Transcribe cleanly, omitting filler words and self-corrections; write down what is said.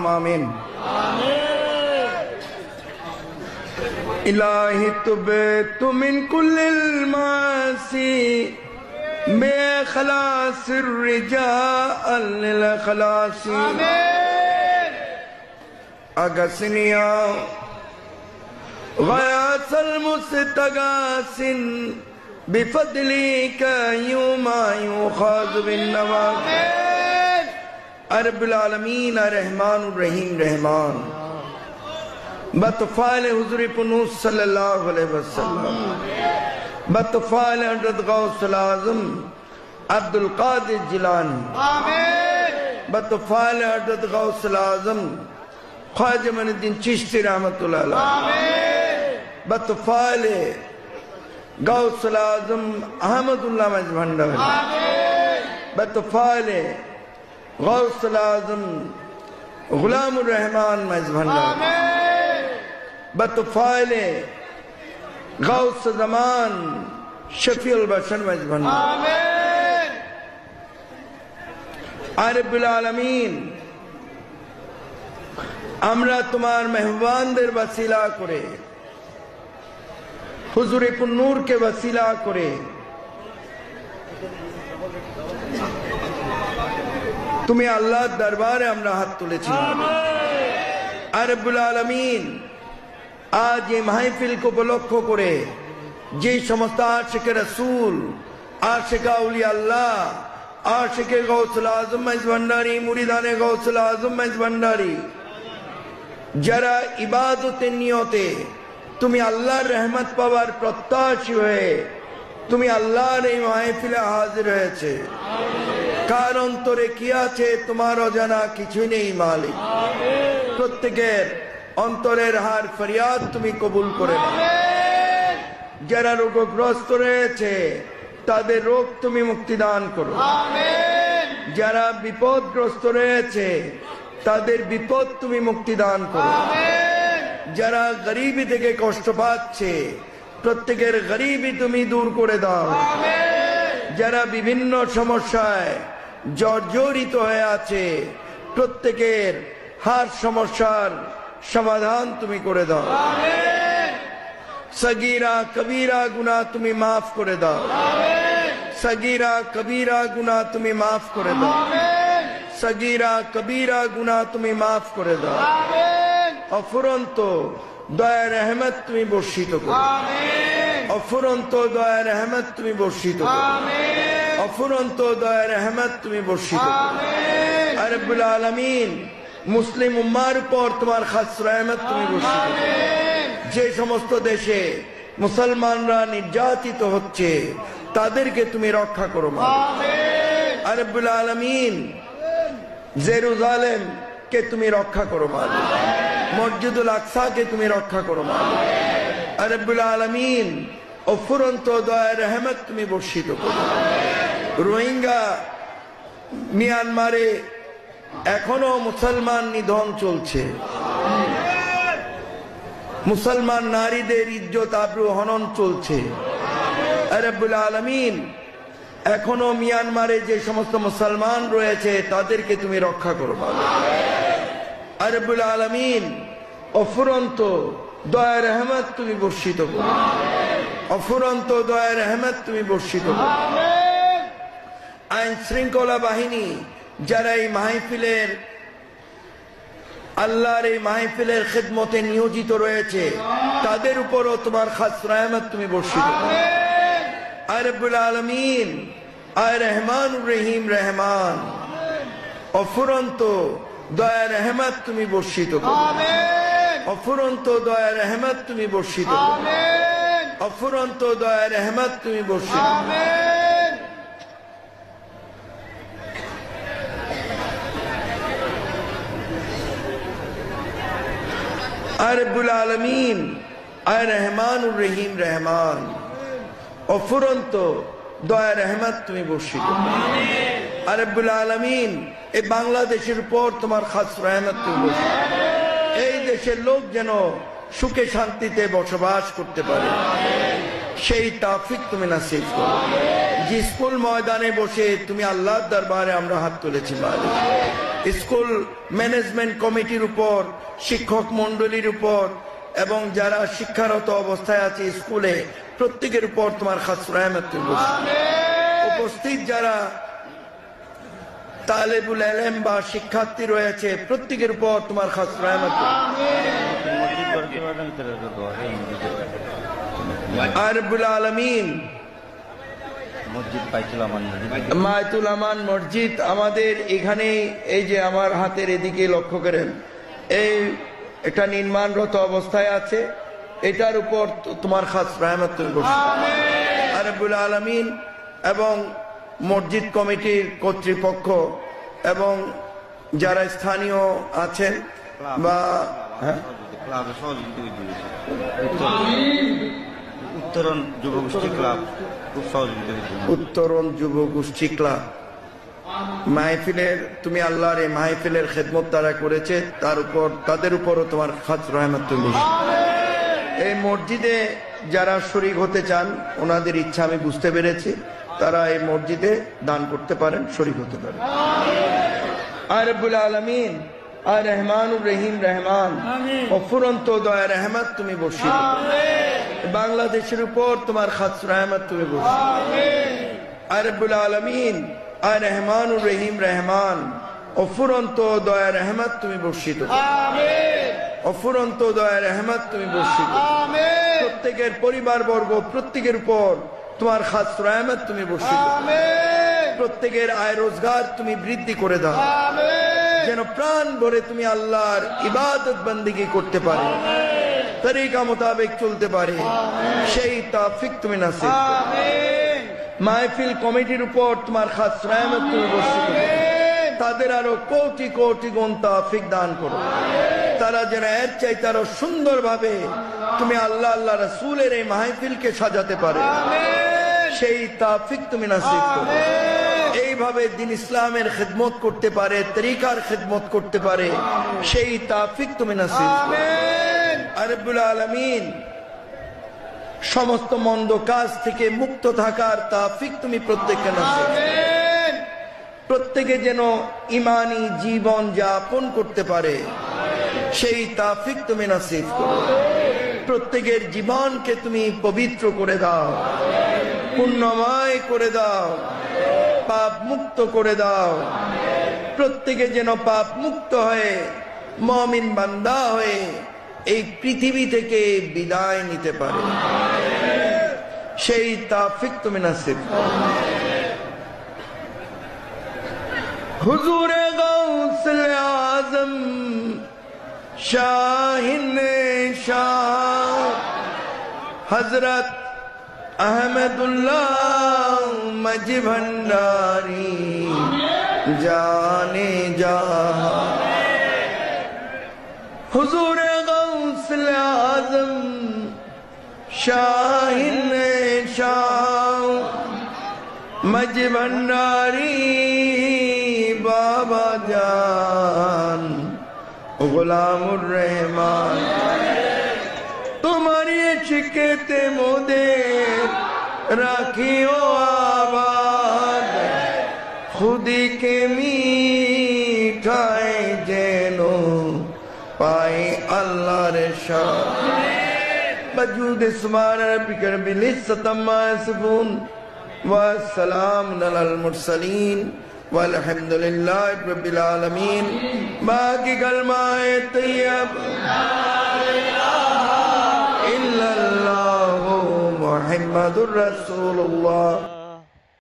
आमीन। इलाही तुबतु मिन कुल्लिल मासी बेखलासिर रिजाअल लिल खलासी। अगसनिया गयासल मुस्तगासिन बिफदलिका युमा युखाज़ बिन नवाज़। रब्बुल आलमीन रहमानुर रहीम रहमान बतफ़ाल हुज़ूर पुनूस सल्लल्लाहु अलैहि वसल्लम बतफ़ाल हज़रत गौसुल आज़म अब्दुल क़ादिर जिलानी बतफ़ाल हज़रत गौसुल आज़म ख्वाजा मुइनुद्दीन चिश्ती रहमतुल्लाह अलैह बतफ़ाल गौसुल आज़म अहमदुल्लाह मजभंडारी बतफ़ाल गौसुल आज़म गुलामुर रहमान मजभंडारी बतफ़ाल गौस ज़मान शफ़ीउल बशर मजभंडारी। रब्बुल आलमीन আমরা তোমার মেহমানদের ওসিলা করে হুজুরে পুন্নূরকে ওসিলা করে তুমি আল্লাহর দরবারে আমরা হাত তুলেছি। রব্বুল আলামিন আজ এই মাহফিলকে উপলক্ষ করে যে সমস্ত আশিকে রাসূল আশিকে আউলিয়া আল্লাহ আশিকে গৌসুল আজম মজভান্ডারি মুরিদানে গৌসুল আজম মজভান্ডারি যারা ইবাদতের নিয়তে তুমি আল্লাহর রহমত পাওয়ার প্রত্যাশী হয়ে তুমি আল্লাহর এই মাহফিলে হাজির হয়েছে, কার অন্তরে কি আছে তোমার অজানা কিছুই নেই মালিক। প্রত্যেকের অন্তরের হার ফরিয়াদ তুমি কবুল করে নাও। যারা রোগগ্রস্ত রয়েছে তাদের রোগ তুমি মুক্তি দান করো। যারা বিপদগ্রস্ত রয়েছে তাদের বিপদ তুমি মুক্তি দান করো। যারা গরিবি থেকে কষ্ট পাচ্ছে প্রত্যেকের গরিবি তুমি দূর করে দাও। যারা বিভিন্ন সমস্যায় জর্জরিত হয়ে আছে প্রত্যেকের হার সমস্যার সমাধান তুমি করে দাও। সগীরা কবিরা গুনাহ তুমি মাফ করে দাও। সগীরা কবিরা গুনাহ তুমি মাফ করে দাও। সগীরা কবিরা গুনাহ তুমি মাফ করে দাও। অফুরন্ত দয়া রহমত তুমি বর্ষিত করো। অফুরন্ত দয়া রহমত তুমি বর্ষিত করো। অফুরন্ত দয়া রহমত তুমি বর্ষিত করো। রব্বুল আলামিন মুসলিম উম্মার উপর তোমার খাস রহমত তুমি বর্ষিত করো। যে সমস্ত দেশে মুসলমানরা নির্যাতিত হচ্ছে তাদেরকে তুমি রক্ষা করো মালিক। রব্বুল আলামিন জেরুজালেম কে তুমি রক্ষা করো মালিক। মসজিদুল আকসা কে তুমি রক্ষা করো মালিক। রব্বুল আলামিন অফুরন্ত দয়া রহমত তুমি বর্ষিত করো। রোহিঙ্গা মিয়ানমারে এখনো মুসলমান নিধন চলছে। মুসলমান নারীদের ইজ্জত আবরু হনন চলছে। রব্বুল আলামিন এখনো মিয়ানমারে যে সমস্ত মুসলমান রয়েছে তাদেরকে তুমি রক্ষা করো মালিক। রব্বুল আলামিন অফুরন্ত দয়া রহমত তুমি বর্ষিত করো। অফুরন্ত দয়া রহমত তুমি বর্ষিত করো। আইন শৃঙ্খলা বাহিনী যারা এই মাহফিলের আল্লাহর এই মাহফিলের খিদমতে নিয়োজিত রয়েছে তাদের উপরও তোমার খাস রহমত তুমি বর্ষিত করো। রব্বুল আলামিন আয় রহমানুর রহিম রহমান অফুরন্ত দয়া রহমত তুমি বর্ষিত করো। অফুরন্ত দয়া রহমত তুমি বর্ষিত করো। অফুরন্ত দয়া রহমত তুমি বর্ষিত করো। রব্বুল আলামিন আয় রহমানুর রহিম রহমান অফুরন্ত দয়া রহমত তুমি বর্ষিত করো। রব্বুল আলামিন এই বাংলাদেশের উপর তোমার খাস রহমত তুমি বর্ষিত করো। এই দেশের লোক যেন সুখে শান্তিতে বসবাস করতে পারে সেই তৌফিক তুমি নসিব করো। যে স্কুল ময়দানে বসে তুমি আল্লাহর দরবারে আমরা হাত তুলেছি মালিক, স্কুল ম্যানেজমেন্ট কমিটির উপর, শিক্ষক মন্ডলীর উপর এবং যারা শিক্ষারত অবস্থায় আছে স্কুলে প্রত্যেকের উপর তোমার খাস রহমত উপস্থিত যারা তালেবুল ইলম বা শিক্ষার্থী রয়েছে প্রত্যেকের উপর তোমার খাস রহমত। আর রব্বুল আলামিন মায়তুল আমান মসজিদ আমাদের এখানে, এই যে আমার হাতের এদিকে লক্ষ্য করেন, এই এটা নির্মাণরত অবস্থায় আছে, এটার উপর তোমার খাস রহমত তুমি বসো। আর রব্বুল আলামিন এবং মসজিদ কমিটির কর্তৃপক্ষ এবং যারা স্থানীয় আছেন বা উত্তরণ যুবগোষ্ঠী ক্লাব খুব সহযোগিতা, উত্তরণ যুবগোষ্ঠী ক্লাব মাহফিলের, তুমি আল্লাহর এই মাহফিলের খেদমত তারা করেছে, তার উপর তাদের উপরও তোমার খাস রহমত তুমি। এই মসজিদে যারা শরীক হতে চান ওনাদের ইচ্ছা আমি বুঝতে পেরেছি, তারা এই মসজিদে দান করতে পারেন, শরীক হতে পারেন। আর রব্বুল আলামিন আর রহমানুর রহিম রহমান অফুরন্ত দয়া রহমত তুমি বর্ষিত, বাংলাদেশের উপর তোমার খাস রহমত তুমি বর্ষিত। আর রব্বুল আলামিন আর রহমানুর রহিম রহমান অফুরন্ত দয়া রহমত তুমি বর্ষিত, অফুরন্ত দয়া রহমত তুমি বর্ষিত। প্রত্যেকের পরিবার বর্গ প্রত্যেকের উপর তোমার খাস রহমত তুমি বর্ষিত। প্রত্যেকের আয় রোজগার তুমি বৃদ্ধি করে দাও, যেন প্রাণ ভরে তুমি আল্লাহর ইবাদত বন্দেগী করতে পারে, তরিকা মোতাবেক চলতে পারে, সেই তৌফিক তুমি নসিব করো। মাহফিল কমিটির উপর তোমার খাস রহমত তুমি বর্ষিত করো, তাদের আরো কোটি কোটি গুণ তৌফিক দান করো, তারা যেন এর চাইতে আরো সুন্দরভাবে তুমি আল্লাহ আল্লাহ রাসূলের এই মাহফিলকে সাজাতে পারে, সেই তৌফিক তুমি নসিব করো। এইভাবে দিন ইসলামের খেদমত করতে পারে, তরিকার খেদমত করতে পারে, সেই তৌফিক তুমি নসিব করো। আর রব্বুল আলামিন সমস্ত মন্দ কাজ থেকে মুক্ত থাকার তৌফিক তুমি প্রত্যেককে নসিব করো। প্রত্যেকে যেন ঈমানি জীবন যাপন করতে পারে, সেই তৌফিক তুমি নসিব করো। প্রত্যেকের জীবনকে তুমি পবিত্র করে দাও, পুণ্যময় করে দাও, পাপ মুক্ত করে দাও। প্রত্যেকে যেন পাপ মুক্ত হয়ে মুমিন বান্দা হয়ে এই পৃথিবী থেকে বিদায় নিতে পারে, সেই তৌফিক তুমি নসিব করো। হুজুরে গাউসুল আজম শাহিনে শাহ হযরত अहमदुल्लाह मजी भंडारी जाने जा, हुजूर गौसल आजम शाहिन शाह मजी भंडारी बाबा जान गुलामुर रहमान, तुम्हारी शिकते मोदेर राखियो आबाद, खुदी के मीठाए जेनो पाए अल्लाह रे शाह। वजूद स्मान बिकर बिलिस्सतम्मा यसफून वस्सलाम अलल मुरसलीन वल्हम्दुलिल्लाहि रब्बिल आलमीन। बाकी कलमाए तैयब इल्लल्लाहु मुहम्मदुर रसूलुल्लाह।